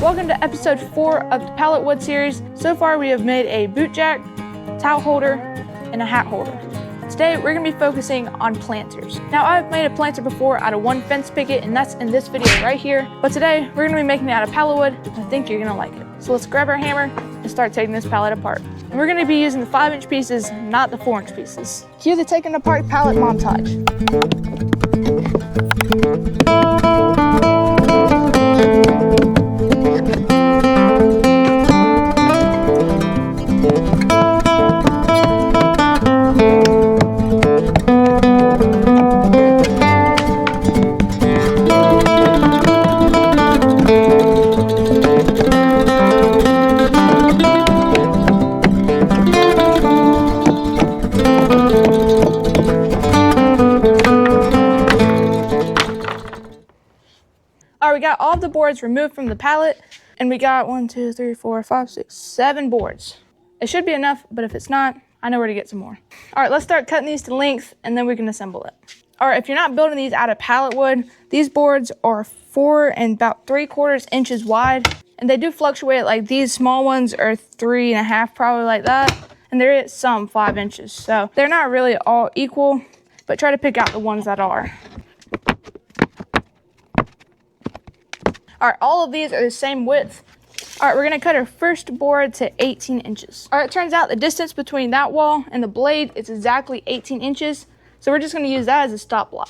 Welcome to episode 4 of the Pallet Wood series. So far we have made a boot jack, towel holder, and a hat holder. Today we're going to be focusing on planters. Now I've made a planter before out of one fence picket, and that's in this video right here. But today we're going to be making it out of pallet wood, and I think you're going to like it. So let's grab our hammer and start taking this pallet apart. And we're going to be using the 5-inch pieces, not the 4-inch pieces. Cue the taking apart pallet montage. All right, we got all of the boards removed from the pallet, and we got 7 boards. It should be enough, but if it's not, I know where to get some more. All right, let's start cutting these to length, and then we can assemble it. All right, if you're not building these out of pallet wood, these boards are 4 and about 3/4 inches wide, and they do fluctuate. Like these small ones are 3.5, probably like that, and there is some 5 inches. So they're not really all equal, but try to pick out the ones that are. All right, all of these are the same width. All right, we're gonna cut our first board to 18 inches. All right, it turns out the distance between that wall and the blade is exactly 18 inches. So we're just gonna use that as a stop block.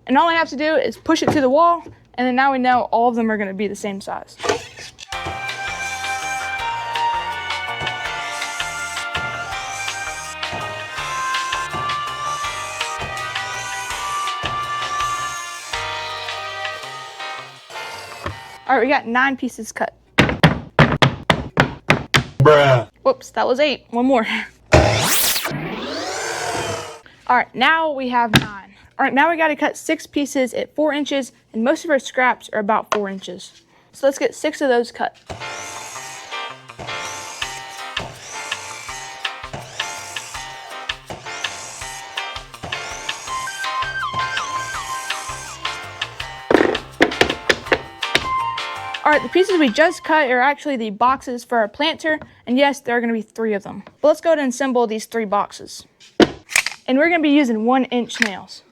And all I have to do is push it to the wall, and then now we know all of them are gonna be the same size. All right, we got 9 pieces cut. Bruh. Whoops, that was 8. One more. All right, now we have 9. All right, now we got to cut 6 pieces at 4 inches, and most of our scraps are about 4 inches. So let's get 6 of those cut. All right, the pieces we just cut are actually the boxes for our planter, and yes, there are going to be 3 of them. But let's go ahead and assemble these 3 boxes. And we're going to be using 1-inch nails.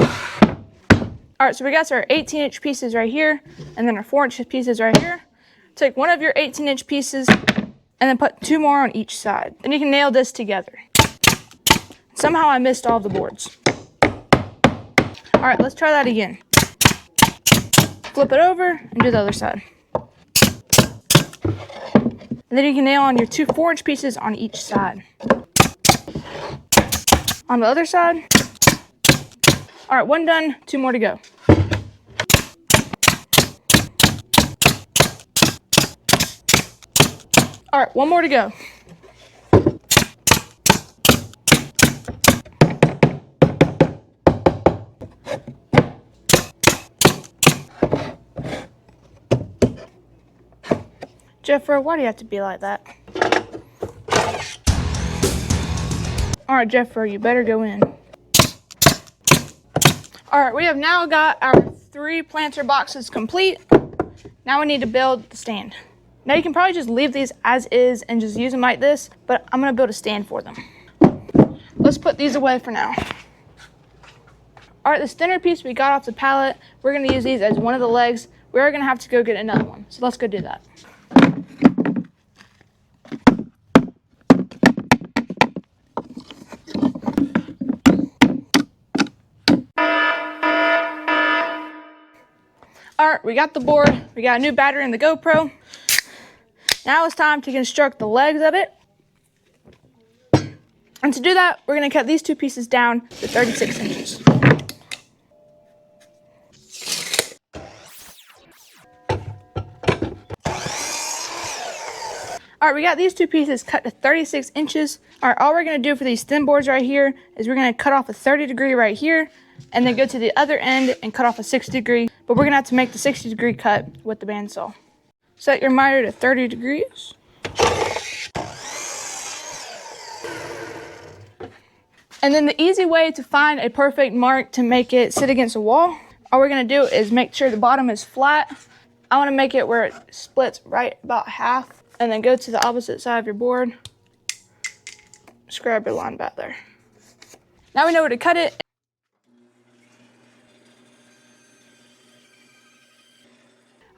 All right, so we got our 18-inch pieces right here, and then our 4-inch pieces right here. Take one of your 18-inch pieces, and then put 2 more on each side. Then you can nail this together. Somehow I missed all the boards. All right, let's try that again. Flip it over and do the other side. And then you can nail on your 2 4-inch pieces on each side. On the other side. All right, 1 done, 2 more to go. All right, 1 more to go. Jeffro, why do you have to be like that? All right, Jeffro, you better go in. All right, we have now got our 3 planter boxes complete. Now we need to build the stand. Now you can probably just leave these as is and just use them like this, but I'm gonna build a stand for them. Let's put these away for now. All right, the center piece we got off the pallet, we're gonna use these as one of the legs. We are gonna have to go get another one, so let's go do that. All right, we got the board. We got a new battery in the GoPro. Now it's time to construct the legs of it. And to do that, we're gonna cut these 2 pieces down to 36 inches. All right, we got these 2 pieces cut to 36 inches. All right, all we're gonna do for these thin boards right here is we're gonna cut off a 30-degree right here, and then go to the other end and cut off a 60-degree, but we're gonna have to make the 60-degree cut with the bandsaw. Set your miter to 30 degrees. And then the easy way to find a perfect mark to make it sit against a wall all we're gonna do is make sure the bottom is flat. I wanna make it where it splits right about half, and then go to the opposite side of your board. Just grab your line back there. Now we know where to cut it.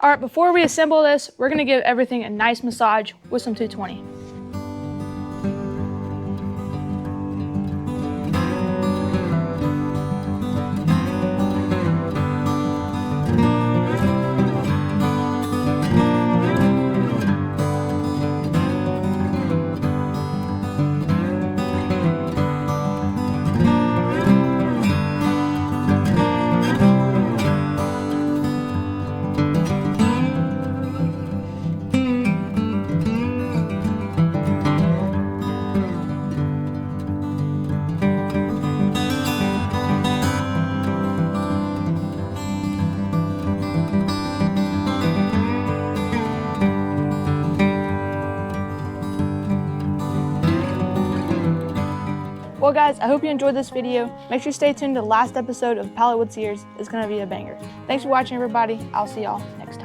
All right, before we assemble this, we're gonna give everything a nice massage with some 220. Well guys, I hope you enjoyed this video. Make sure you stay tuned to the last episode of Pallet Wood Series. It's gonna be a banger. Thanks for watching everybody. I'll see y'all next time.